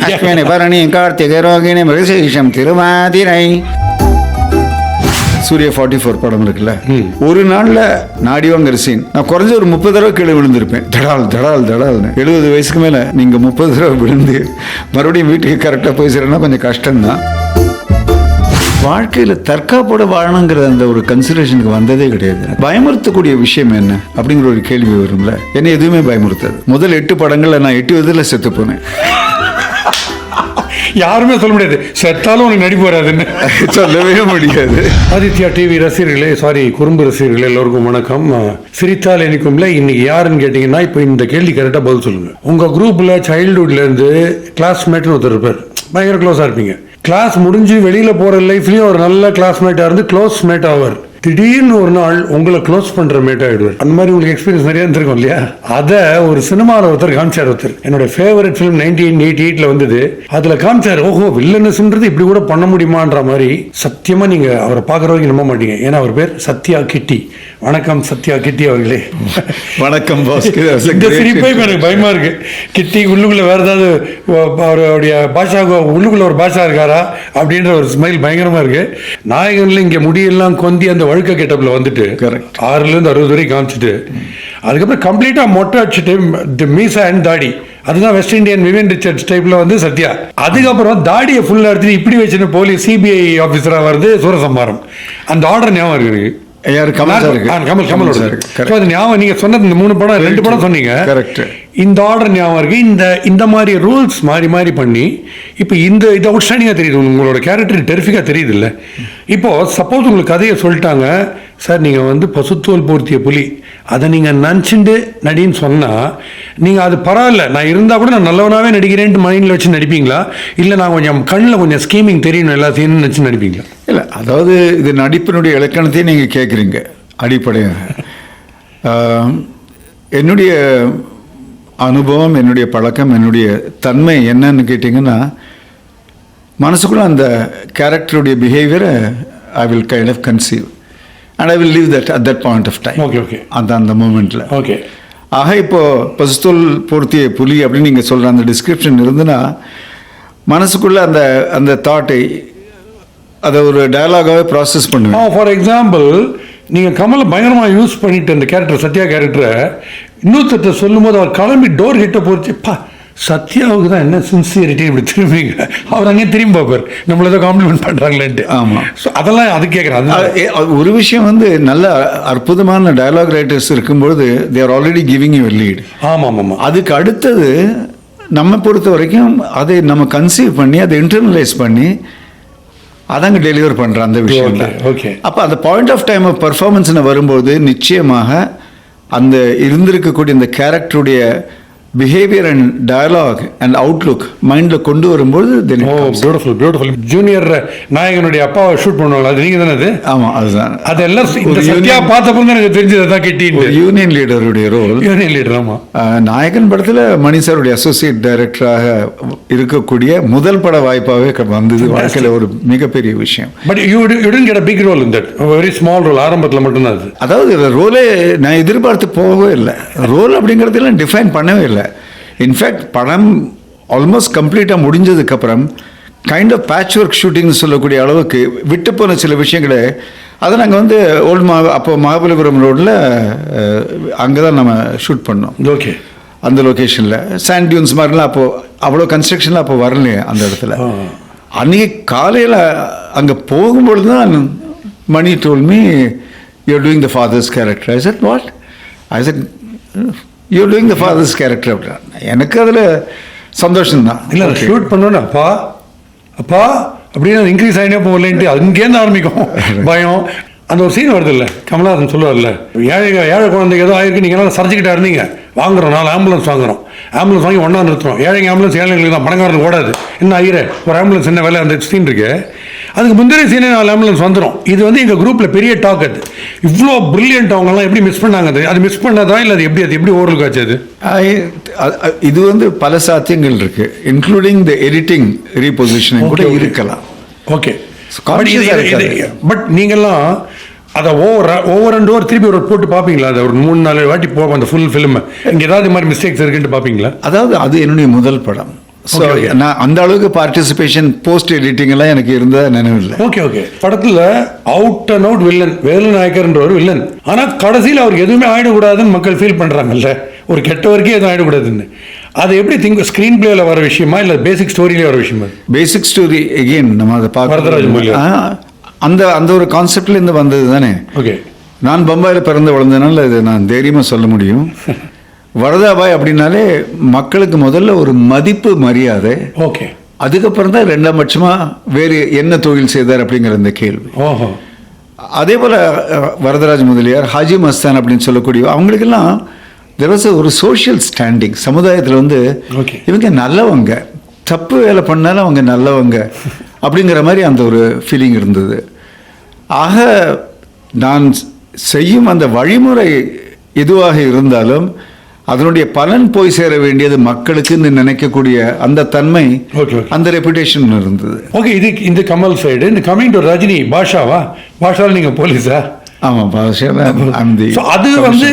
அஸ்வினி பரணி கார்த்திகை ரோகிணி மிருகசீஷம் திருவாதிரை. சூர்யா 44 படம் இருக்குல்ல, ஒரு நாள்ல நாடிவாங்கிற சீன் நான் குறைஞ்ச ஒரு 30 தடவை கீழே விழுந்திருப்பேன். தடால் தடால் தடால்னு. 70 வயசுக்கு மேல நீங்க 30 தடவை விழுந்து மறுபடியும் வீட்டுக்கு கரெக்டா போய் சேரணும்னா கொஞ்சம் கஷ்டம்தான். வாழ்க்கையில தற்காப்போட வாழணுங்கிற அந்த ஒரு கன்சிடரேஷனுக்கு வந்ததே கிடையாது. பயமுறுத்தக்கூடிய விஷயம் என்ன அப்படிங்கிற ஒரு கேள்வி வரும்ல, என்ன எதுவுமே பயமுறுத்தாது. முதல் 8 படங்கள்ல நான் 8 விதத்துல செத்து போனேன். யாருமே சொல்ல முடியாது செத்தாலும் உனக்கு நடிப்பு வராதுன்னு சொல்லவே முடியாது. ஆதித்யா டிவி ரசிகர்களே, குறும்பு ரசிகர்களே, எல்லோருக்கும் வணக்கம். சிரித்தால் எனக்கும்ல இன்னைக்கு யாருன்னு கேட்டீங்கன்னா, இப்போ இந்த கேள்வி கரெக்டாக பதில் சொல்லுங்க. உங்க குரூப்ல சைல்டுஹுட்ல இருந்து கிளாஸ்மேட்னு ஒருத்தர் இருப்பார், பயங்கர க்ளோஸா இருப்பீங்க. கிளாஸ் முடிஞ்சு வெளியில போற லைஃப்லயும் ஒரு நல்ல கிளாஸ்மேட்டா இருந்து க்ளோஸ் மேட் ஆவார். திடீர்னு ஒரு நாள் உங்களை க்ளோஸ் பண்ற மேட் ஆயிடுவார். அந்த மாதிரி உங்களுக்கு எக்ஸ்பீரியன்ஸ் நிறைய இருந்திருக்கும் இல்லையா? அதை ஒரு சினிமாவில் ஒருத்தர் காமிச்சார். ஒருத்தர் என்னோட ஃபேவரட் ஃபிலிம் 1988 வந்தது. அதுல காமிச்சார், ஓஹோ வில்லனஸ்ன்றது இப்படி கூட பண்ண முடியுமான்ற மாதிரி. சத்தியமா நீங்க அவரை பார்க்குற வரைக்கும் நம்ப மாட்டீங்க. ஏன்னா அவர் பேர் சத்யா கிட்டி. வணக்கம் சத்யா கிட்டி அவர்களே. வணக்கம். இந்த சிரிப்பே எனக்கு பயமா இருக்கு. கிட்டி உள்ளுக்குள்ள வேற ஏதாவது அவருடைய பாஷா, உள்ளுக்குள்ள ஒரு பாஷா இருக்காரா அப்படின்ற ஒரு ஸ்மைல் பயங்கரமா இருக்கு. நாயகன்ல இங்க முடியெல்லாம் கொந்தி அந்த வழுக்க கெட்டப்ல வந்துட்டு 6 to 60 வரைக்கும் காமிச்சிட்டு, அதுக்கப்புறம் கம்ப்ளீட்டா மொட்டை அடிச்சுட்டு மீசா அண்ட் தாடி, அதுதான் வெஸ்ட் இண்டியன் விவியன் ரிச்சர்ட்ஸ் டைப்ல வந்து சத்யா. அதுக்கப்புறம் தாடியை ஃபுல்லா எடுத்துட்டு இப்படி வச்சுன்னு போலீஸ் சிபிஐ ஆபீசரா வருது சூரசம்ஹாரம். அந்த ஆர்டர் ஞாபகம் இருக்கு. நீங்க சொன்னது இந்த 3 படம் 2 படம் சொன்னீங்க. இந்த ஆர்டர் ஞாபகம் இருக்கு. இந்த மாதிரி ரூல்ஸ் மாறி மாறி பண்ணி இப்போ இது அவுட்ஸ்டாண்டிங்கா தெரியுது. உங்களோட கேரக்டர் டெரிஃபிக்கா தெரியுது இல்ல? இப்போ சப்போஸ் உங்களுக்கு கதையை சொல்லிட்டாங்க, சார் நீங்க வந்து பசுத்தோல் போர்த்திய புலி, அதை நீங்க நினச்சிட்டு நடின்னு சொன்னா, நீங்க அது பரவாயில்ல, நான் இருந்தா கூட நான் நல்லவனாவே நடிக்கிறேன்ட்டு மைண்ட்ல வச்சு நடிப்பீங்களா, இல்ல நான் கொஞ்சம் கண்ணில் கொஞ்சம் ஸ்கீமிங் தெரியணும் எல்லாத்தையும் நினைச்சு நடிப்பீங்களா? இல்ல, அதாவது இது நடிப்பினுடைய இலக்கணத்தையும் நீங்க கேட்குறீங்க அடிப்படையாக. என்னுடைய அனுபவம், என்னுடைய பழக்கம், என்னுடைய தன்மை என்னன்னு கேட்டிங்கன்னா, மனசுக்குள்ள அந்த கேரக்டருடைய பிஹேவியரை I will kind of conceive and I will leave that at that point of time. Okay அந்த மூமெண்ட்டில். ஓகே. ஆக இப்போ பசுத்தோல் போர்த்திய புலி அப்படின்னு நீங்கள் சொல்கிற அந்த டிஸ்கிரிப்ஷன் இருந்துன்னா, மனசுக்குள்ள அந்த தாட்டை அதை ஒரு டயலாகாகவே ப்ராசஸ் பண்ணுவேன். ஃபார் எக்ஸாம்பிள், நீங்கள் கமலை பயங்கரமாக யூஸ் பண்ணிட்டு அந்த கேரக்டர் சத்யா கேரக்டரை இன்னொருத்த சொல்லும் போது அவர் கிளம்பி டோர் கிட்ட போச்சுப்பா, சத்யாவுக்கு தான் என்ன சின்சியரிட்டி இப்படி திரும்பிங்க, அவர் அங்கே திரும்பி பார்ப்பார் நம்மள ஏதோ காம்ப்ளிமெண்ட் பண்ணுறாங்களேன்ட்டு. ஆமாம். ஸோ அதெல்லாம் அது கேட்குறேன். ஒரு விஷயம் வந்து நல்ல அற்புதமான டயலாக் ரைட்டர்ஸ் இருக்கும்பொழுது they are already giving you lead. ஆமாம் ஆமாம். அதுக்கு அடுத்தது நம்ம பொறுத்த வரைக்கும் அதை நம்ம கன்சீவ் பண்ணி அதை இன்டர்னலைஸ் பண்ணி அதாங்க டெலிவர் பண்ணுற அந்த விஷயம். ஓகே. அப்போ அந்த பாயிண்ட் ஆஃப் டைம் ஆஃப் பர்ஃபார்மன்ஸ்னு வரும்போது நிச்சயமாக அந்த இருந்திருக்கக்கூடிய இந்த கேரக்டருடைய behaviour and dialogue and outlook மைண்டில் கொண்டு வரும்போது பியூட்டிஃபுல். ஜூனியர் நாயகனுடைய அப்பாவை ஷூட் பண்ணுவாங்க, அது நீங்கள் தானே? அது ஆமாம், அதுதான். அதெல்லாம் சத்யா பார்த்தப்போ தான் எனக்கு தெரிஞ்சது. அதான் கிட்டி யூனியன் லீடருடைய ரோல். Union leader. ஆமாம். நாயகன் படத்தில் மணி சாருடைய அசோசியேட் டைரக்டராக இருக்கக்கூடிய முதல் பட வாய்ப்பாகவே வந்தது வாழ்க்கையில் ஒரு மிகப்பெரிய விஷயம். But you didn't get a big role in that. Very small role. ஆரம்பத்தில் மட்டும்தான் அது. அதாவது ரோலே நான் எதிர்பார்த்து போகவே இல்லை. ரோல் அப்படிங்கிறதெல்லாம் டிஃபைன் பண்ணவே இல்லை. இன்ஃபேக்ட் படம் ஆல்மோஸ்ட் கம்ப்ளீட்டாக முடிஞ்சதுக்கப்புறம் கைண்ட் ஆஃப் பேட்ச் ஒர்க் ஷூட்டிங்னு சொல்லக்கூடிய அளவுக்கு விட்டு போன சில விஷயங்களை அதை நாங்கள் வந்து அப்போ மகாபலிபுரம் ரோடில் அங்கே தான் நம்ம ஷூட் பண்ணோம். ஓகே. அந்த லொக்கேஷனில் சாண்ட் டியூன்ஸ் மாதிரிலாம் அப்போது அவ்வளோ கன்ஸ்ட்ரக்ஷன்லாம் அப்போ வரலையே அந்த இடத்துல. அன்றைக்கி காலையில் அங்கே போகும்பொழுது தான் Mani told me you're doing the father's character. I said what? I said you're doing the father's character அப்படின்னா எனக்கு அதில் சந்தோஷம்தான். இல்லை ஷூட் பண்ணோன்னு அப்பா அப்படின்னு இன்க்ரீஸ் ஆகினே போகலன்ட்டு அங்கேருந்து ஆரம்பிக்கும் பயம். அந்த ஒரு சீன் வருது இல்லை, கமலஹாசன் சொல்லுவார்ல, ஏழை குழந்தைக்கு ஏதோ ஆயிருக்கு, நீங்கள் எல்லாம் சரிஞ்சிக்கிட்டா இருந்தீங்க, வாங்குறோம் 4 ஆம்புலன்ஸ் வாங்குறோம், ஆம்புலன்ஸ் வாங்கி ஒன்றா நிறுத்துறோம், ஏழைங்க ஆம்புலன்ஸ் ஏழைங்களுக்கு தான், பணக்காரனுக்கு ஓடாது, என்ன ஐயரே ஒரு ஆம்புலன்ஸ் என்ன வேலை, அந்த சீன் இருக்கு. அதுக்கு முந்தைய சீனே 4 ஆம்புலன்ஸ் வந்துடும். இது வந்து எங்கள் குரூப்பில் பெரிய டாக். அது இவ்வளோ ப்ரில்லியன்ட் அவங்கெல்லாம் எப்படி மிஸ் பண்ணாங்க? அது மிஸ் பண்ணதா இல்லை அது எப்படி ஓரலுக்கு ஆச்சு? அது இது வந்து பல சாத்தியங்கள் இருக்கு, இன்க்ளூடிங் த எடிட்டிங் ரீபொசிஷனிங் கூட இருக்கலாம். ஓகே. பட் நீங்கள்லாம் அதை ஓவர் அண்ட் ஓவர் திருப்பி ஒரு போட்டு பார்ப்பீங்களா? அதை ஒரு 3-4 வாட்டி போவோம் அந்த ஃபுல் ஃபிலிம், இங்கே ஏதாவது மாதிரி மிஸ்டேக்ஸ் இருக்குன்னு பார்ப்பீங்களா? அதாவது அது என்னுடைய முதல் படம். ஸோ நான் அந்த அளவுக்கு பார்ட்டிசிபேஷன் போஸ்ட் எடிட்டிங் எல்லாம் எனக்கு இருந்ததா நினைவில்லை. ஓகே படத்துல அவுட் அண்ட் அவுட் வில்லன், வேலுநாயக்கர்ன்ற ஒரு வில்லன். ஆனா கடைசியில் அவருக்கு எதுவுமே ஆயிடக்கூடாதுன்னு மக்கள் ஃபீல் பண்றாங்கல்ல, ஒரு கெட்டவருக்கே எதுவும் ஆயிடக்கூடாதுன்னு. அது எப்படி ஸ்கிரீன் பிளேல வர விஷயமா இல்ல பேசிக் ஸ்டோரியில வர விஷயமா? பேசிக் ஸ்டோரி எகெயின் நம்ம அதை பார்க்க அந்த அந்த ஒரு கான்செப்ட்ல இருந்து வந்தது தானே. ஓகே, நான் பம்பாயில் பிறந்து வளர்ந்தனால இது நான் தைரியமாக சொல்ல முடியும். வரதாபாய் அப்படின்னாலே மக்களுக்கு முதல்ல ஒரு மதிப்பு மரியாதை. ஓகே, அதுக்கப்புறம் தான் ரெண்டாம் பட்சமாக வேறு என்ன தொழில் செய்தார் அப்படிங்கிற இந்த கேள்வி. அதே போல் வரதராஜ முதலியார், ஹாஜி மஸ்தான் அப்படின்னு சொல்லக்கூடிய அவங்களுக்கெல்லாம் தெர் வாஸ் ஒரு சோஷியல் ஸ்டாண்டிங். சமுதாயத்தில் வந்து இவங்க நல்லவங்க, தப்பு வேலை பண்ணாலும் அவங்க நல்லவங்க அப்படிங்கிற மாதிரி அந்த ஒரு ஃபீலிங் இருந்தது. ஆக நான் செய்யும் அந்த வழிமுறை எதுவாக இருந்தாலும் அதனுடைய பலன் போய் சேர வேண்டியது மக்களுக்குன்னு நினைக்கக்கூடிய அந்த தன்மை, அந்த ரெப்புடேஷன் இருந்தது. ஓகே, இது இந்த கமல் சைடு. இந்த கமிங் டு ரஜினி, பாஷாவில் நீங்க போலீஸா? ஆமா, பாஷாவில் அது வந்து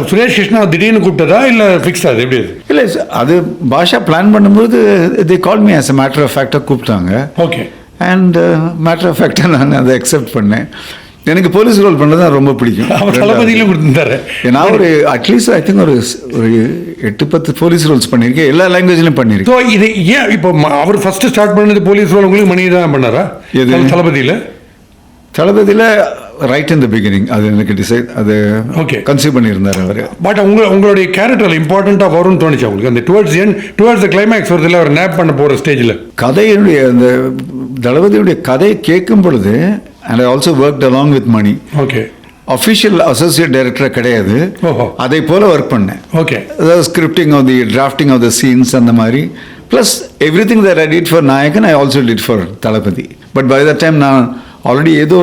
சுரேஷ் கிருஷ்ணா திடீர்னு கூப்பிட்டதா இல்ல ஃபிக்ஸ்? அது எப்படி? இல்ல, அது பாஷா பிளான் பண்ணும்போது they called me as a matter of fact கூப்பிட்டாங்க. ஓகே, அண்ட் மேட்டர் ஆஃப் ஃபேக்டாக நான் அதை அக்செப்ட் பண்ணேன். எனக்கு போலீஸ் ரோல் பண்ணுறது தான் ரொம்ப பிடிக்கும். தளபதியிலும் கொடுத்துருந்தாரு. நான் ஒரு அட்லீஸ்ட் ஐ திங்க் ஒரு 8-10 போலீஸ் ரோல்ஸ் பண்ணியிருக்கேன், எல்லா லாங்குவேஜ்லையும் பண்ணியிருக்கேன். ஸோ இது ஏன் இப்போ அவர் ஃபர்ஸ்ட் ஸ்டார்ட் பண்ணது போலீஸ் ரோல் உங்களுக்கு மணி தான் பண்ணாரா? எது தளபதியில் ரைட் இன் த பிகினிங் அது எனக்கு டிசைட் அது ஓகே கன்சீவ் பண்ணியிருந்தார் அவர். பட் உங்களுடைய கேரக்டர் இம்பார்ட்டண்ட்டாக வரும்னு தோணுச்சு அவங்களுக்கு அந்த டுவர்ட்ஸ் த கிளைமேக்ஸ் வருதுல அவர் நேப் பண்ண போகிற ஸ்டேஜில்? கதையுடைய அந்த தளபதியுடைய கதையை கேட்கும் பொழுது and I also worked along with Mani. Okay. Official associate director கிடையாது, அதை போல ஒர்க் பண்ணேன். Okay. The scripting of the drafting of the scenes அந்த மாதிரி plus everything that I did for Nayakan I also did for Thalapathy. But by that time நான் already ஏதோ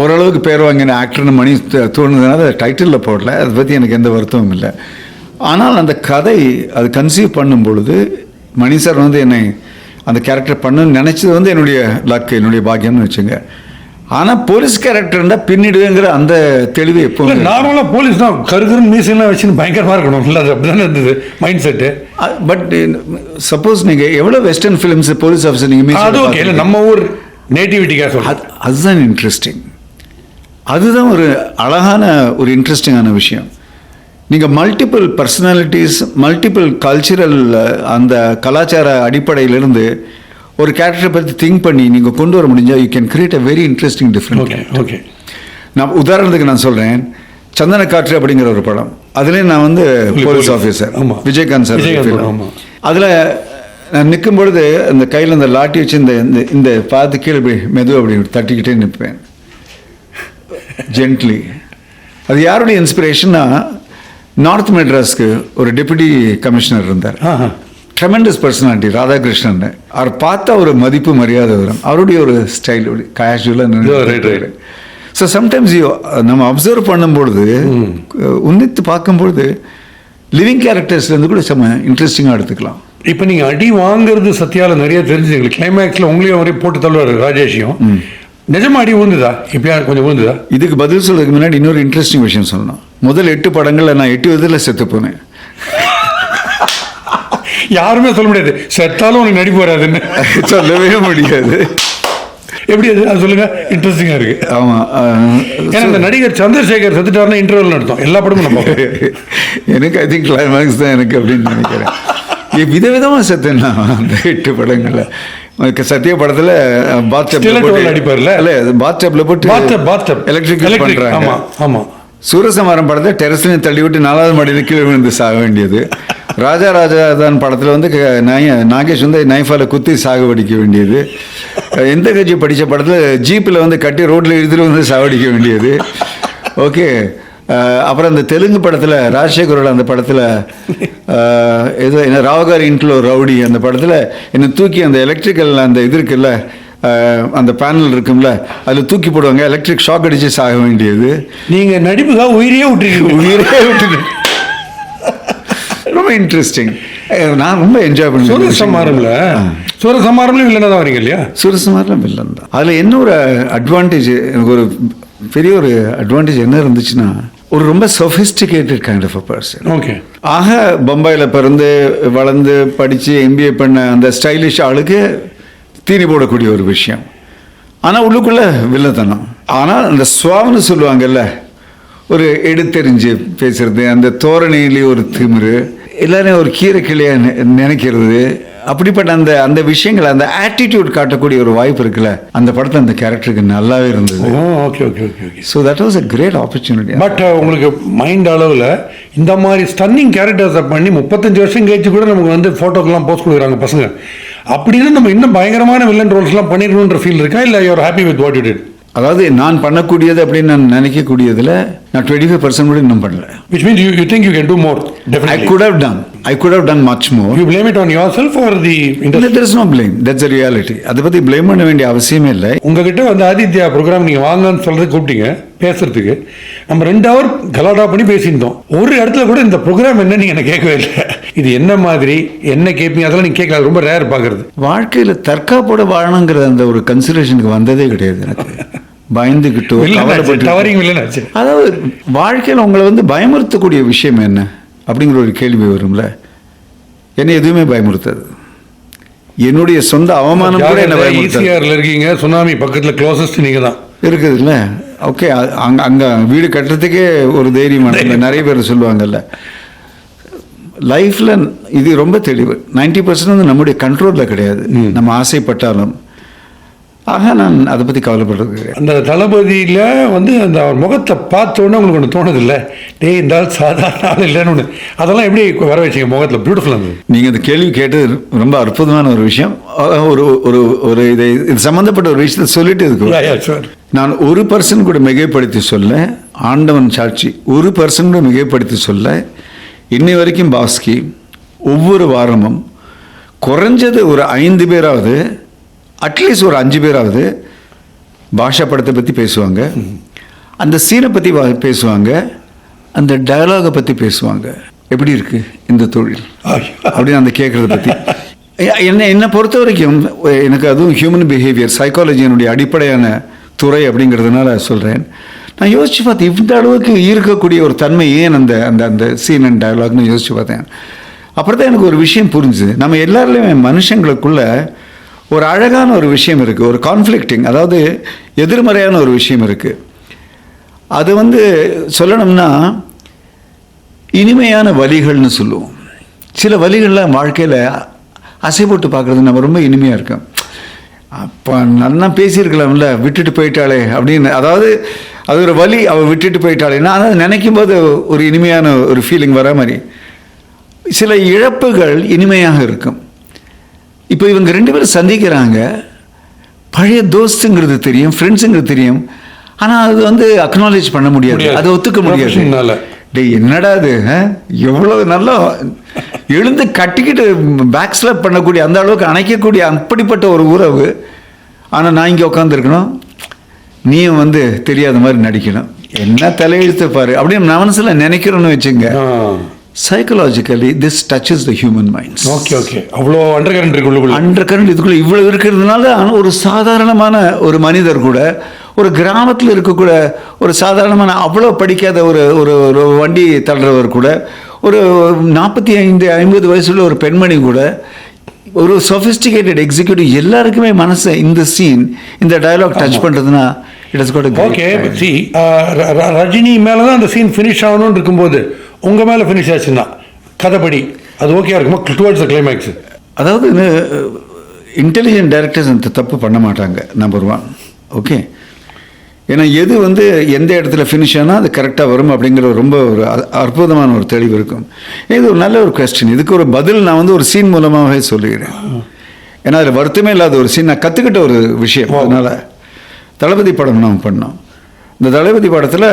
ஓரளவுக்கு பேர் வாங்கின ஆக்டர்னு மணி தோணுதுனால அதை டைட்டிலில் போடல. அதை பற்றி எனக்கு எந்த வருத்தமும் இல்லை. ஆனால் அந்த கதை அது கன்சீவ் பண்ணும் பொழுது மணி சார் வந்து என்னை அந்த கேரக்டர் பண்ணணும்னு நினச்சது வந்து என்னுடைய லக், என்னுடைய பாக்கியம்னு வச்சுங்க. ஆனால் போலீஸ் கேரக்டர்னா பின்னிடுவேங்கிற அந்த தெளிவு எப்போவும். நார்மலாக போலீஸ் தான் கருகருன்னு மீசெல்லாம் வச்சுன்னு பயங்கரமாக இருக்கணும், இல்லை? அது அப்படி தானே இருந்தது மைண்ட் செட்டு. பட் சப்போஸ் நீங்கள் எவ்வளோ வெஸ்டர்ன் ஃபிலிம்ஸ் போலீஸ் ஆஃபீஸர் நீங்கள் அது ஓகே, இல்லை நம்ம ஊர் நேட்டிவிட்டிக்காக சொல்லுங்கள். அதுதான் இன்ட்ரெஸ்டிங். அதுதான் ஒரு அழகான ஒரு இன்ட்ரெஸ்டிங்கான விஷயம். நீங்கள் மல்டிபிள் பர்சனாலிட்டிஸ், மல்டிபிள் கல்ச்சுரல் அந்த கலாச்சார அடிப்படையிலிருந்து ஒரு கேரக்டரை பற்றி திங்க் பண்ணி நீங்கள் கொண்டு வர முடிஞ்சால் you can create a very interesting different. Okay, நான் உதாரணத்துக்கு நான் சொல்கிறேன், சந்தன காற்று அப்படிங்கிற ஒரு படம், அதுலேயும் நான் வந்து போலீஸ் ஆஃபீஸர் விஜயகாந்த் சார். அதில் நான் நிற்கும் பொழுது அந்த கையில் அந்த லாட்டி வச்சு இந்த பார்த்து கீழே இப்படி மெதுவாக அப்படி தட்டிக்கிட்டே நிற்பேன் ஜென்ட்லி. அது யாருடைய இன்ஸ்பிரேஷன்னா, நார்த் மெட்ராஸ்க்கு ஒரு டெபுட்டி கமிஷனர் இருந்தார், ட்ரெமெண்டஸ் பர்சனாலிட்டி, ராதாகிருஷ்ணன். அவர் பார்த்தா ஒரு மதிப்பு மரியாதை வரும், அவருடைய ஒரு ஸ்டைல் கேஷுவலாக. ஸோ சம்டைம்ஸ் நம்ம அப்சர்வ் பண்ணும்பொழுது, உன்னித்து பார்க்கும்பொழுது லிவிங் கேரக்டர்ஸ்லேருந்து கூட செம்ம இன்ட்ரெஸ்டிங்காக எடுத்துக்கலாம். இப்போ நீங்கள் அடி வாங்குறது சத்யாவில் நிறைய தெரிஞ்சுங்க. கிளைமேக்ஸில் உங்களையும் அவரே போட்டு தள்ளுவார் ராஜேஷையும். நிஜமா அடி விழுந்துதா? இப்போ கொஞ்சம் விழுந்துதா? இதுக்கு பதில் சொல்றதுக்கு முன்னாடி இன்னொரு இன்ட்ரெஸ்டிங் விஷயம் சொல்லணும். முதல் 8 படங்களில் நான் 8 விதத்தில் செத்து போனேன். யாருமே சொல்ல முடியாது செத்தாலும் உனக்கு நடிப்பு வராதுன்னு சொல்லவே முடியாது. எப்படி அது சொல்லுங்க, இன்ட்ரெஸ்டிங்காக இருக்கு. ஆமாம், ஏன்னா இந்த நடிகர் சந்திரசேகர் செத்துட்டாருன்னா இன்டர்வல் நடத்தும் எல்லா படமும் நம்ம. எனக்கு ஐ திங்க் கிளைமேக்ஸ் தான் எனக்கு அப்படின்னு நினைக்கிறேன். விதவிதமாக செத்தேன்னா அந்த 8 படங்களில். சத்திய படத்தில் பாத்டப்ல அடிப்பார்ல, இல்லை பாத்டப்ல போட்டு எலக்ட்ரிக் பண்ணுறாங்க. ஆமாம் ஆமாம். சூரசம்ஹாரம் படத்தில் டெரஸ்லையும் தள்ளி விட்டு 4வது மாடியில் கீழே விழுந்து சாக வேண்டியது. ராஜாதான் படத்தில் வந்து நாகேஷ் வந்து நைஃபால குத்தி சாகுபடிக்க வேண்டியது. எந்த கட்சி படித்த படத்தில் ஜீப்பில் வந்து கட்டி ரோட்டில் இழுத்துட்டு வந்து சாவடிக்க வேண்டியது. ஓகே. அப்புறம் அந்த தெலுங்கு படத்தில் ராஜசேகரோட அந்த படத்தில் ஏதோ என்ன ராவகாரி இன்ட்லோ ரவுடி அந்த படத்தில் என்னை தூக்கி அந்த எலக்ட்ரிக்கல் அந்த இது இருக்குல்ல, அந்த பேனல் இருக்கும்ல, அதில் தூக்கி போடுவாங்க, எலக்ட்ரிக் ஷாக் அடித்து சாக வேண்டியது. நீங்கள் நடிப்புக்காக உயிரே விட்டுட்டு ரொம்ப இன்ட்ரெஸ்டிங். நான் ரொம்ப என்ஜாய் பண்ணேன். சூரசம்ஹாரம்ல வில்லனா தான் வரீங்க இல்லையா? சூரசம்ஹாரம் வில்லன் தான். அதில் என்ன ஒரு அட்வான்டேஜ், எனக்கு ஒரு பெரிய ஒரு அட்வான்டேஜ் என்ன இருந்துச்சுன்னா, ஒரு ரொம்ப sophisticated kind of a person. Okay. ஆக பம்பாயில் பிறந்து வளர்ந்து படித்து எம்பிஏ பண்ண அந்த ஸ்டைலிஷ் ஆளுக்கு தீனி போடக்கூடிய ஒரு விஷயம். ஆனால் உள்ளுக்குள்ளே வில்லத்தனம். ஆனால் அந்த சுவாவன்னு சொல்லுவாங்கல்ல, ஒரு எடுத்தெறிஞ்சு பேசுறது, அந்த தோரணையிலேயே ஒரு திமிரு, எல்லாரையும் ஒரு கீரை கிளையாக நினைக்கிறது, அப்படிப்பட்ட அந்த அந்த விஷயங்கள், அந்த ஆட்டிடியூட் காட்டக்கூடிய ஒரு வாய்ப்பு இருக்குல்ல, அந்த படத்தில் அந்த கேரக்டருக்கு நல்லாவே இருந்தது. Okay okay okay okay. So that was a great opportunity. But உங்களுக்கு மைண்ட் அளவில் இந்த மாதிரி ஸ்டன்னிங் கேரக்டர்ஸை பண்ணி 35 வருஷம் கழிச்சு கூட நமக்கு வந்து ஃபோட்டோக்கெல்லாம் போஸ்ட் கொடுக்குறாங்க பசங்க. அப்படின்னு நம்ம இன்னும் பயங்கரமான வில்லன் ரோல்ஸ்லாம் பண்ணிடணுன்ற ஃபீல் இருக்கா, இல்லை you're happy with what you did? அதாவது நான் பண்ணக்கூடியது அப்படின்னு நான் நினைக்கக்கூடியதில் நான் 25% கூட இன்னும் பண்ணல. Which means you think you can do more, definitely. I could have done much more. You blame it on yourself or the industry? There is no blame. That's the reality. அதை பற்றி blame பண்ண வேண்டிய அவசியமே இல்லை. உங்ககிட்ட வந்து Aditya program நீங்கள் வாங்கன்னு சொல்றது கூப்பிட்டீங்க பேசுறதுக்கு. நம்ம 2 hour கலாட்டா பண்ணி பேசியிருந்தோம். ஒரு இடத்துல கூட இந்த ப்ரோக்ராம் என்ன நீங்கள் என்ன கேட்கவே இல்லை. இது என்ன மாதிரி என்ன கேட்பீங்க அதெல்லாம் நீங்கள் கேட்கல. ரொம்ப ரேர் பார்க்கறது. வாழ்க்கையில் தற்காப்போட வாழணுங்கிற அந்த ஒரு கன்சிடரேஷனுக்கு வந்ததே கிடையாது எனக்கு. பயந்துக்கிட்டோ அதாவது வாழ்க்கையில் உங்களை வந்து பயமுறுத்தக்கூடிய விஷயம் என்ன அப்படிங்கிற ஒரு கேள்வி வரும்ல. என்னை எதுவுமே பயமுறுத்தாது. என்னுடைய சொந்த அவமானம் கூட என்ன பயமுறுத்தாது. இருக்கீங்க, சுனாமி பக்கத்தில் க்ளோசஸ்ட் நீங்க தான் இருக்குது இல்லை. ஓகே, அங்கே வீடு கட்டுறதுக்கே ஒரு தைரியமான நிறைய பேர் சொல்லுவாங்கல்ல. லைஃப்பில் இது ரொம்ப தெளிவு. 90% வந்து நம்முடைய கண்ட்ரோலில் கிடையாது, நம்ம ஆசைப்பட்டாலும். ஆக நான் அதை பற்றி கவலைப்படுறது. அந்த தளபதியில் வந்து அந்த முகத்தை பார்த்தோன்னே உங்களுக்கு ஒன்று தோணுதில்லை, டேய் இந்த ஆள் சாதாரண ஆள் இல்லைன்னு ஒன்று. அதெல்லாம் எப்படி வர வச்சிங்க முகத்தில்? பியூட்டிஃபுல்லாக இருந்தது. நீங்கள் இந்த கேள்வி கேட்டது ரொம்ப அற்புதமான ஒரு விஷயம். ஒரு ஒரு ஒரு இது சம்மந்தப்பட்ட ஒரு விஷயத்தை சொல்லிட்டு இருக்கு. நான் ஒரு பர்சன் கூட மிகைப்படுத்தி சொல்ல, ஆண்டவன் சாட்சி, ஒரு பர்சன் கூட மிகைப்படுத்தி சொல்ல, இன்னை வரைக்கும் பாஸ்கி ஒவ்வொரு வாரமும் குறைஞ்சது ஒரு 5 பேராவது, அட்லீஸ்ட் ஒரு 5 பேராவது பாஷா படத்தை பற்றி பேசுவாங்க, அந்த சீனை பற்றி பேசுவாங்க, அந்த டயலாகை பற்றி பேசுவாங்க. எப்படி இருக்கு இந்த தொழில் அப்படின்னு அந்த கேட்குறத பற்றி. என்னை பொறுத்த வரைக்கும் எனக்கு அதுவும் ஹியூமன் பிஹேவியர் சைக்காலஜியினுடைய அடிப்படையான துறை அப்படிங்கிறதுனால சொல்கிறேன். நான் யோசிச்சு பார்த்தேன், இந்த அளவுக்கு ஈர்க்கக்கூடிய ஒரு தன்மை ஏன் அந்த அந்த அந்த சீன் அண்ட் டயலாக்னு யோசிச்சு பார்த்தேன். அப்புறம் தான் எனக்கு ஒரு விஷயம் புரிஞ்சுது. நம்ம எல்லாருலேயுமே மனுஷங்களுக்குள்ள ஒரு அழகான ஒரு விஷயம் இருக்குது, ஒரு கான்ஃப்ளிக்டிங், அதாவது எதிர்மறையான ஒரு விஷயம் இருக்குது. அது வந்து சொல்லணும்னா இனிமையான வலிகள்னு சொல்லுவோம். சில வலிகள்லாம் வாழ்க்கையில் அசை போட்டு பார்க்குறது நம்ம ரொம்ப இனிமையாக இருக்கும். அப்போ நல்லா பேசியிருக்கலாம்ல, விட்டுட்டு போயிட்டாளே அப்படின்னு. அதாவது அது ஒரு வலி, அவள் விட்டுட்டு போயிட்டாளேன்னா அதை நினைக்கும் போது ஒரு இனிமையான ஒரு ஃபீலிங் வர மாதிரி. சில இழப்புகள் இனிமையாக இருக்கும். இப்போ இவங்க 2 பேரும் சந்திக்கிறாங்க, பழைய தோஸ்துங்கிறது தெரியும், ஃப்ரெண்ட்ஸுங்கிறது தெரியும், ஆனால் அது வந்து அக்னாலேஜ் பண்ண முடியாது, அதை ஒத்துக்க முடியாது. டேய் என்னடா அது, எவ்வளோ நல்லா எழுந்து கட்டிக்கிட்டு பேக் ஸ்லாப் பண்ணக்கூடிய அந்த அளவுக்கு அணைக்கக்கூடிய அப்படிப்பட்ட ஒரு உறவு. ஆனால் நான் இங்கே உட்காந்துருக்கணும், நீயும் வந்து தெரியாத மாதிரி நடிக்கணும், என்ன தலையெழுத்து பாரு அப்படின்னு மனசில் நினைக்கிறோன்னு வச்சுங்க. Psychologically this duchess the human minds. Okay அவ்வளோ அண்டர் கரண்ட் இதுக்குள்ள இவ்வளோ இருக்கிறதுனால ஒரு சாதாரணமான ஒரு மனிதர் கூட, ஒரு கிராமத்தில் இருக்கக்கூட ஒரு சாதாரணமான அவ்வளோ படிக்காத ஒரு ஒரு வண்டி தள்ளுறவர் கூட, ஒரு 45-50 வயசுள்ள ஒரு பெண்மணி கூட, ஒரு சொஃபிஸ்டிகேட்டட் எக்ஸிக்யூட்டிவ், எல்லாருக்குமே மனசை இந்த சீன் இந்த டயலாக் டச் பண்ணுறதுன்னா it is God. Okay, Rajini மேலே தான் அந்த சீன் ஃபினிஷ் ஆகணும்னு இருக்கும்போது உங்கள் மேலே ஃபினிஷ் ஆச்சுன்னா கதைப்படி அது ஓகே இருக்குமா டுவர்ட்ஸ் த கிளைமேக்ஸ்? அதாவது இன்டெலிஜென்ட் டைரக்டர்ஸ் அந்த தப்பு பண்ண மாட்டாங்க, நம்பர் 1. ஓகே, ஏன்னா எது வந்து எந்த இடத்துல ஃபினிஷ் ஆனால் அது கரெக்டாக வரும் அப்படிங்கிற ரொம்ப ஒரு அற்புதமான ஒரு தெளிவு இருக்கும். இது ஒரு நல்ல ஒரு கொஸ்டின். இதுக்கு ஒரு பதில் நான் வந்து ஒரு சீன் மூலமாகவே சொல்லிக்கிறேன். ஏன்னா அதில் வருத்தமே இல்லாத ஒரு சீன், நான் கற்றுக்கிட்ட ஒரு விஷயம். அதனால் தளபதி படம் நம்ம பண்ணோம். இந்த தளபதி படத்தில்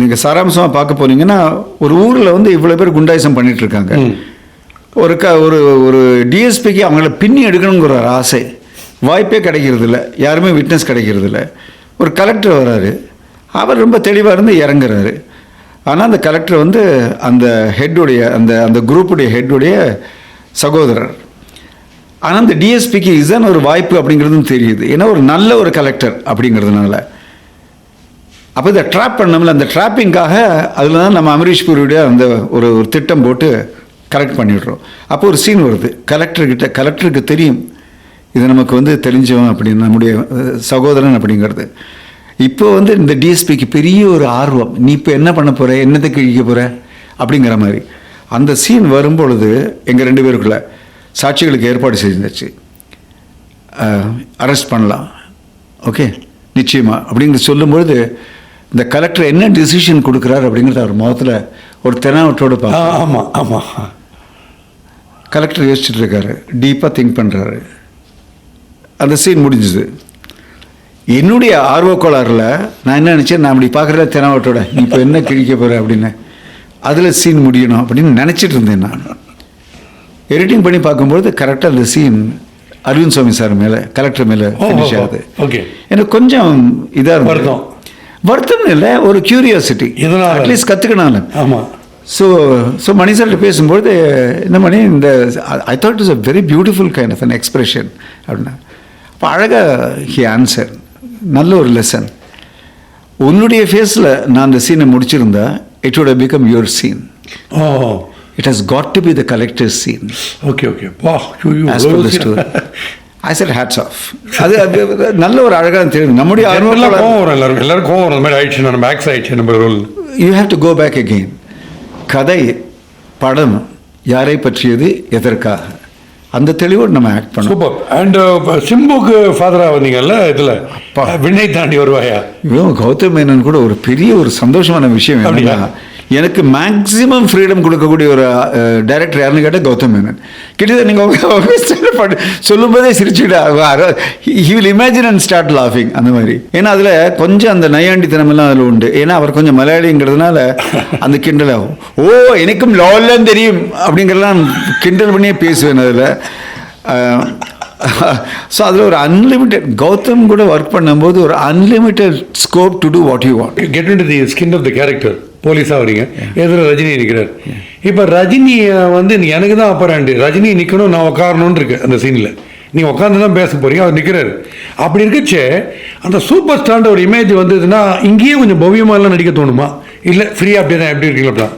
நீங்கள் சாராம்சமாக பார்க்க போனீங்கன்னா, ஒரு ஊரில் வந்து இவ்வளோ பேர் குண்டாயிசம் பண்ணிகிட்ருக்காங்க. ஒரு ஒரு டிஎஸ்பிக்கு அவங்கள பின்னி எடுக்கணுங்கிற ஒரு ஆசை, வாய்ப்பே கிடைக்கிறதில்ல, யாருமே விட்னஸ் கிடைக்கிறதில்ல. ஒரு கலெக்டர் வர்றாரு, அவர் ரொம்ப தெளிவாக இருந்து இறங்குறாரு. ஆனால் அந்த கலெக்டர் வந்து அந்த ஹெட்டுடைய அந்த குரூப்புடைய ஹெட்டுடைய சகோதரர். ஆனால் அந்த டிஎஸ்பிக்கு இதுதான் ஒரு வாய்ப்பு அப்படிங்கிறதும் தெரியுது, ஏன்னா ஒரு நல்ல ஒரு கலெக்டர் அப்படிங்கிறதுனால. அப்போ இதை ட்ராப் பண்ணோம்ல, அந்த ட்ராப்பிங்காக அதில் தான் நம்ம அமரீஷ் பூரியுடைய அந்த ஒரு ஒரு திட்டம் போட்டு கரெக்ட் பண்ணிடுறோம். அப்போ ஒரு சீன் வருது, கலெக்டருக்கு தெரியும் இது நமக்கு வந்து தெரிஞ்சவன் அப்படின்னு, நம்முடைய சகோதரன் அப்படிங்கிறது. இப்போ வந்து இந்த டிஎஸ்பிக்கு பெரிய ஒரு ஆர்வம், நீ இப்போ என்ன பண்ண போகிற, என்னத்தை கிழிக்க போகிற அப்படிங்கிற மாதிரி. அந்த சீன் வரும்பொழுது எங்கள் 2 பேருக்குள்ள சாட்சிகளுக்கு ஏற்பாடு செஞ்சிருச்சு, அரெஸ்ட் பண்ணலாம், ஓகே நிச்சயமாக அப்படிங்கிற சொல்லும்பொழுது இந்த கலெக்டர் என்ன டிசிஷன் கொடுக்குறாரு அப்படிங்கிறத அவர் முகத்தில் ஒரு தெனாவட்டோடு பார்க்க. ஆமாம் ஆமாம். கலெக்டர் யோசிச்சுட்டு இருக்காரு, டீப்பாக திங்க் பண்ணுறாரு. அந்த சீன் முடிஞ்சுது. என்னுடைய ஆர்வக்கோளாறில் நான் என்ன நினச்சேன், நான் அப்படி பார்க்குறத தெனாவட்டோட நீ இப்போ என்ன கிழிக்க போகிற அப்படின்னு, அதில் சீன் முடியணும் அப்படின்னு நினச்சிட்டு இருந்தேன். நான் எடிட்டிங் பண்ணி பார்க்கும்போது கரெக்டாக அந்த சீன் அரவிந்த் சுவாமி சார் மேலே, கலெக்டர் மேலே ஃபினிஷ் ஆகுது. ஓகே, எனக்கு கொஞ்சம் இதாக இருக்கும், வருத்தம் இல்லை, ஒரு கியூரியாசிட்டி, அட்லீஸ்ட் கற்றுக்கனால. ஆமாம். ஸோ மணி சார்கிட்ட பேசும்போது இந்த மணி இந்த I thought is a very beautiful kind of an expression அப்படின்னா. அப்போ அழகாக ஹி ஆன்சர், நல்ல ஒரு லெசன். உன்னுடைய ஃபேஸில் நான் அந்த சீனை முடிச்சிருந்தா it would have become your scene. It has got to be the collector's scene. Okay. Wow, as per the story. I said hats off. அது நல்ல ஒரு அழகாக தெரியும். நம்முடைய எல்லாரும் கோவம் வர மாதிரி ஆயிடுச்சு, நம்ம பேக்ஸ் ஆயிடுச்சு நம்ம role. You have to go back again. கதை, படம் யாரை பற்றியது, எதற்காக, அந்த தெளிவோடு நம்ம ஆக்ட் பண்ணோம். சூப்பர். அண்ட் சிம்புக்கு ஃபாதராக வந்தீங்கல்ல இதில், விண்ணை தாண்டி வருவாயா, இவன் கௌதம் மேனன் கூட ஒரு பெரிய ஒரு சந்தோஷமான விஷயம் என்னன்னா, எனக்கு மேக்ஸிமம் ஃப்ரீடம் கொடுக்கக்கூடிய ஒரு டைரக்டர் யாருன்னு கேட்டால் கௌதம் மேனன். கிட்டத்தட்ட நீங்கள் சொல்லும்போதே சிரிச்சுக்கிட்டு he will imagine and start லாஃபிங் அந்த மாதிரி. ஏன்னா அதில் கொஞ்சம் அந்த நையாண்டித்தனம் எல்லாம் அதில் உண்டு. ஏன்னா அவர் கொஞ்சம் மலையாளிங்கிறதுனால அந்த கிண்டல் ஆகும். ஓ எனக்கும் லால்லாம் தெரியும் அப்படிங்கிறலாம் கிண்டல் பண்ணியே பேசுவேன் அதில். ஸோ அதில் ஒரு அன்லிமிட்டெட், கௌதம் கூட ஒர்க் பண்ணும்போது ஒரு unlimited scope to do what you want. Get into the skin of the character. போலீஸாக வரீங்க, எதிர ரஜினி நிற்கிறார். இப்போ ரஜினியை வந்து எனக்கு தான் அப்பறாண்டு, ரஜினி நிற்கணும், நான் உட்காரணும்னு இருக்கு அந்த சீனில். நீ உட்காந்து தான் பேச போறீங்க, அவர் நிற்கிறாரு. அப்படி இருக்கச்சே அந்த சூப்பர் ஸ்டார்ன்ற ஒரு இமேஜ் வந்ததுன்னா இங்கேயே கொஞ்சம் பவ்யமாலாம் நடிக்க தோணுமா, இல்லை ஃப்ரீயாக அப்படியே தான் எப்படி இருக்கீங்களா?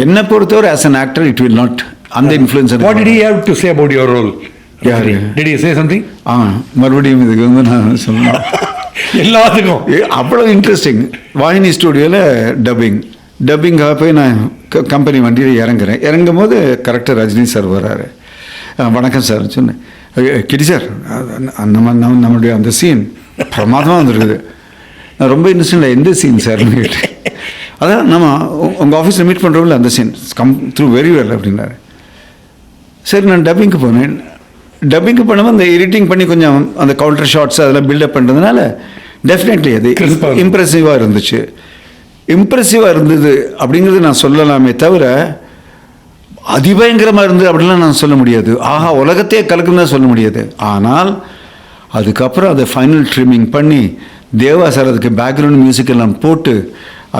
என்னை பொறுத்தவரை as an actor it will not அந்த influence. What did you have to say about your role? Did you say something? மறுபடியும் இதுக்கு வந்து நான் சொல்லலாம் எல்லாத்துக்கும் அவ்வளோ இன்ட்ரெஸ்டிங். வாகினி ஸ்டூடியோவில் டப்பிங்காக போய் நான் கம்பெனி வண்டியில் இறங்கும் போது கரெக்டாக ரஜினி சார் வர்றாரு. வணக்கம் சார் சொன்னேன். கிட்டி சார் நம்மளுடைய அந்த சீன் பிரமாதமாக வந்துருக்குது. நான் ரொம்ப இன்னும் எந்த சீன் சார்னு கேட்டேன். அதான் நம்ம உங்கள் ஆஃபீஸில் மீட் பண்ணுறோம்ல அந்த scene come through very well அப்படின்னாரு. சரி நான் டப்பிங்க்கு போனேன். டப்பிங்க்கு பண்ணும்போது அந்த எடிட்டிங் பண்ணி கொஞ்சம் அந்த கவுண்டர் ஷாட்ஸ் அதெல்லாம் பில்டப் பண்ணுறதுனால டெஃபினெட்லி அது இம்ப்ரெசிவாக இருந்துச்சு. இம்ப்ரெசிவாக இருந்தது அப்படிங்கிறது நான் சொல்லலாமே தவிர அதிபயங்கரமாக இருந்தது அப்படின்லாம் நான் சொல்ல முடியாது. ஆஹா உலகத்தையே கலக்குன்னு சொல்ல முடியாது. ஆனால் அதுக்கப்புறம் அதை ஃபைனல் ட்ரிம்மிங் பண்ணி தேவா சார் அதுக்கு பேக்ரவுண்ட் மியூசிக் எல்லாம் போட்டு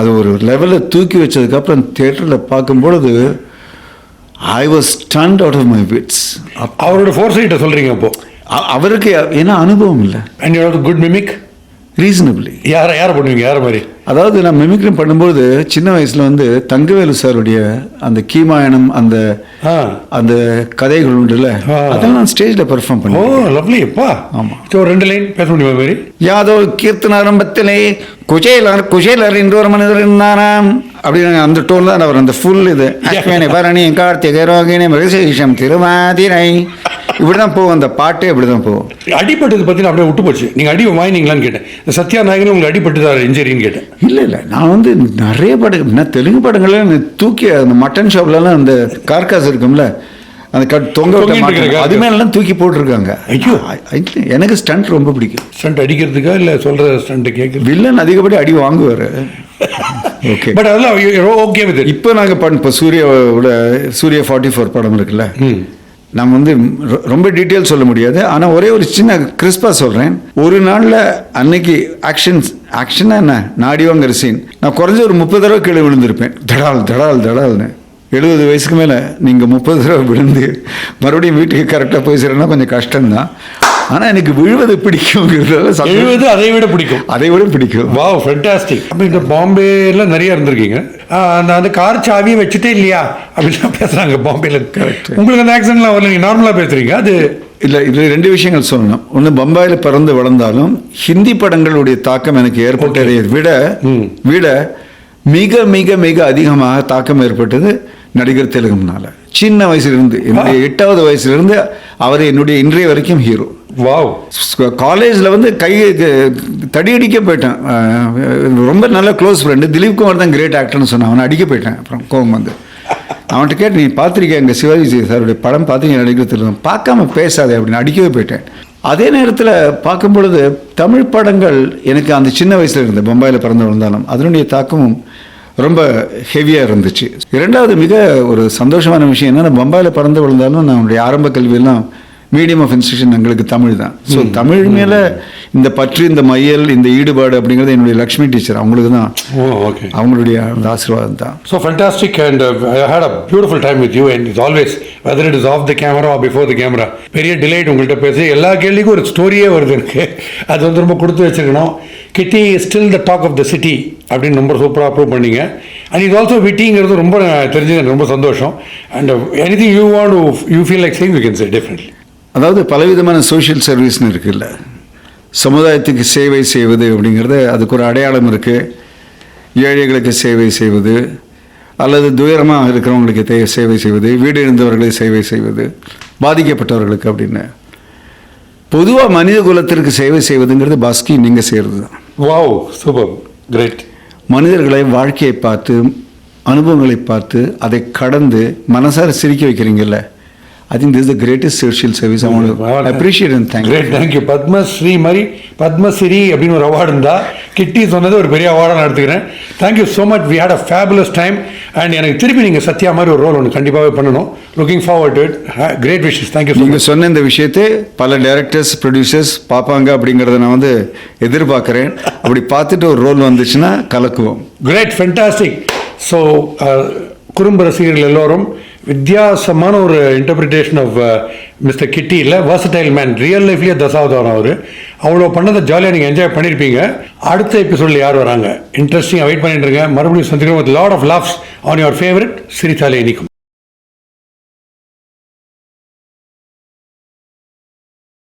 அது ஒரு லெவலில் தூக்கி வச்சதுக்கப்புறம் தியேட்டரில் பார்க்கும்பொழுது I was stunned out of my wits. அவரோட ஃபோர் சைட்டை சொல்கிறீங்க அப்போ? அவருக்கு ஏன்னா அனுபவம் இல்லை. And you have good mimic reasonably. யாரை பண்ணுவீங்க, யாரை மாதிரி? அதாவது நான் மிமிக்ரி பண்ணும்போது சின்ன வயசில் வந்து தங்கவேலு சாருடைய அந்த கீமாயணம் அந்த அந்த கதைகள் உண்டுல்ல, அதெல்லாம் நான் ஸ்டேஜில் பெர்ஃபார்ம் பண்ணேன். ஓ லவ்லி. அப்பா ஆமாம். ஸோ 2 லைன் பேச முடியுமா மாதிரி? யாதோ கீர்த்தன ஆரம்பத்திலே குஷேலர் என்று ஒரு மனிதர் இருந்தாராம் அப்படின்னு அந்த டோன் தான் அவர் அந்த ஃபுல் இது அஸ்வினி பரணி கார்த்திகை ரோகிணி மிருகசீஷம் திருவாதிரை இப்படி தான் போகும். அந்த பாட்டே இப்படி தான் போகும். அடிப்பட்டது பற்றி அப்படியே விட்டு போச்சு. நீங்கள் அடி வாங்கினீங்களான்னு கேட்டேன். இந்த சத்யா நாயகன் உங்களுக்கு அடிப்பட்டுதான் இன்ஜரின்னு கேட்டேன். இல்லை நான் வந்து நிறைய படம், நான் தெலுங்கு படங்கள்ல தூக்கி அந்த மட்டன் ஷாப்லலாம் அந்த கார்காஸ் இருக்கும்ல, அந்த தொங்க அது மேலாம் தூக்கி போட்டிருக்காங்க. ஐயோ எனக்கு ஸ்டண்ட் ரொம்ப பிடிக்கும். ஸ்டண்ட் அடிக்கிறதுக்கா இல்லை சொல்கிற ஸ்டண்ட் கேட்குறது? வில்லன் அதிகப்படி அடி வாங்குவார். ஓகே பட் அதெல்லாம் ஓகே. இப்போ நாங்கள் இப்போ சூர்யா 44 படம் இருக்குல்ல, நம்ம வந்து ரொம்ப டீட்டெயில் சொல்ல முடியாது. ஆனால் ஒரே ஒரு சின்ன கிறிஸ்பாக சொல்கிறேன். ஒரு நாளில் அன்னைக்கு ஆக்ஷனாக என்ன நாடிவாங்கிற சீன் நான் குறைஞ்ச ஒரு 30 தடவை கீழே விழுந்திருப்பேன். தடால்னு 70 வயசுக்கு மேலே நீங்கள் 30 தடவை விழுந்து மறுபடியும் வீட்டுக்கு கரெக்டாக போய் சேரனா கொஞ்சம் கஷ்டம்தான். ஆனால் எனக்கு விழுவது பிடிக்குங்கிறதால எழுவது அதை விட பிடிக்கும். அதை விட பிடிக்கும். Wow fantastic. அப்போ இந்த பாம்பேல நிறைய இருந்திருக்கீங்க. அந்த கார் சாவியை வச்சுட்டே இல்லையா அப்படிலாம் பேசுகிறாங்க பாம்பேல. உங்களுக்கு அந்த ஆக்சிடென்ட்லாம் வரல, நீங்கள் நார்மலாக பேசுகிறீங்க. அது இல்லை, இதில் 2 விஷயங்கள் சொல்லணும். ஒன்று, பம்பாயில் பிறந்து வளர்ந்தாலும் ஹிந்தி படங்களுடைய தாக்கம் எனக்கு ஏற்பட்டதை விட மிக மிக மிக அதிகமாக தாக்கம் ஏற்பட்டது நடிகர் திலகம்னால. சின்ன வயசுலேருந்து, என்னுடைய 8வது வயசுலேருந்து அவர் என்னுடைய இன்றைய வரைக்கும் ஹீரோ. வாவ். காலேஜில் வந்து தடி அடிக்க போயிட்டேன். ரொம்ப நல்ல க்ளோஸ் ஃப்ரெண்டு திலீப் குமார் தான் கிரேட் ஆக்டர்னு சொன்னான். அவனை அடிக்க போயிட்டேன். அப்புறம் கோபம் வந்து அவன்கிட்ட கேட்டு, நீ பார்த்துருக்கேன் எங்கள் சிவாஜி சாருடைய படம் பார்த்து நடிகர் திலகம், பார்க்காம பேசாதே அப்படின்னு அடிக்கவே போயிட்டேன். அதே நேரத்தில் பார்க்கும் பொழுது தமிழ் படங்கள் எனக்கு அந்த சின்ன வயசில் இருந்த பம்பாயில் பிறந்து வந்தாலும் அதனுடைய தாக்கமும் ரொம்ப ஹெவியாக இருந்துச்சு. 2வது மிக ஒரு சந்தோஷமான விஷயம் என்னன்னா, பம்பாயில் பிறந்து விழுந்தாலும் நான் என்னுடைய ஆரம்ப கல்வியெல்லாம் மீடியம் ஆஃப் இன்ஸ்ட்ரக்ஷன் எங்களுக்கு தமிழ் தான். ஸோ தமிழ் மேலே இந்த பற்று, இந்த மையல், இந்த ஈடுபாடு அப்படிங்கிறது என்னுடைய லக்ஷ்மி டீச்சர் அவங்களுக்கு தான், அவங்களுடைய அந்த ஆசீர்வாதம் தான். So fantastic. And I had a beautiful time with you. And it's always whether it is off the camera or before the camera, பெரிய டிலைட் உங்கள்கிட்ட பேசி. எல்லா கேள்விக்கும் ஒரு ஸ்டோரியே வருது எனக்கு. அது வந்து ரொம்ப கொடுத்து வச்சிருக்கணும். Kitty still the talk of the city அப்படின்னு ரொம்ப சூப்பராக அப்ரூவ் பண்ணீங்க. அண்ட் இது ஆல்சோ விட்டிங்கிறது ரொம்ப தெரிஞ்சது, எனக்கு ரொம்ப சந்தோஷம். And anything you want you feel like saying you can say definitely. அதாவது பலவிதமான சோஷியல் சர்வீஸ்னு இருக்குல்ல, சமுதாயத்துக்கு சேவை செய்வது அப்படிங்கிறது அதுக்கு ஒரு அடையாளம் இருக்குது. ஏழைகளுக்கு சேவை செய்வது, அல்லது துயரமாக இருக்கிறவங்களுக்கு சேவை செய்வது, வீடு இழந்தவர்களை சேவை செய்வது, பாதிக்கப்பட்டவர்களுக்கு அப்படின்னு. பொதுவாக மனித குலத்திற்கு சேவை செய்வதுங்கிறது பாஸ்கி நீங்கள் செய்கிறது தான். Wow, super, great. மனிதர்களை வாழ்க்கையை பார்த்து, அனுபவங்களை பார்த்து, அதை கடந்து மனசார சிரிக்க வைக்கிறீங்கல்ல, I think this is the greatest social service. I want to appreciate and thank you. Great, thank you. Padmashri மாதிரி பத்மஸ்ரீ அப்படின்னு ஒரு அவார்டு இருந்தா கிட்டி சொன்னது ஒரு பெரிய அவார்டாக நான் எடுத்துக்கிறேன். Thank you so much. We had a fabulous time. And எனக்கு திருப்பி நீங்கள் சத்யா மாதிரி ஒரு ரோல் ஒன்று கண்டிப்பாகவே பண்ணணும். Looking forward to it. Great wishes. Thank you. நீங்கள் சொன்ன இந்த விஷயத்தை பல டைரக்டர்ஸ், ப்ரொடியூசர்ஸ் பார்ப்பாங்க அப்படிங்கிறத நான் வந்து எதிர்பார்க்குறேன். அப்படி பார்த்துட்டு ஒரு ரோல் வந்துச்சுன்னா கலக்குவோம். Great, fantastic. ஸோ குறும்பு ரசிகர்கள் எல்லோரும் வித்தியாசமான ஒரு இன்டர்பிரிட்டேஷன் ஆஃப் மிஸ்டர் கிட்டி இல்லை, வர்சடைல் மேன். ரியல் லைஃப்லேயே தசாவதாரம் அவர். அவ்வளோ பண்ணதை ஜாலியாக நீங்கள் என்ஜாய் பண்ணியிருப்பீங்க. அடுத்த எபிசோடில் யார் வராங்க இன்ட்ரெஸ்டிங்காக வெயிட் பண்ணிட்டு இருங்க. மறுபடியும் சந்திக்கிறோம் with lot of loves on your favourite Sirithale இனிக்கும்.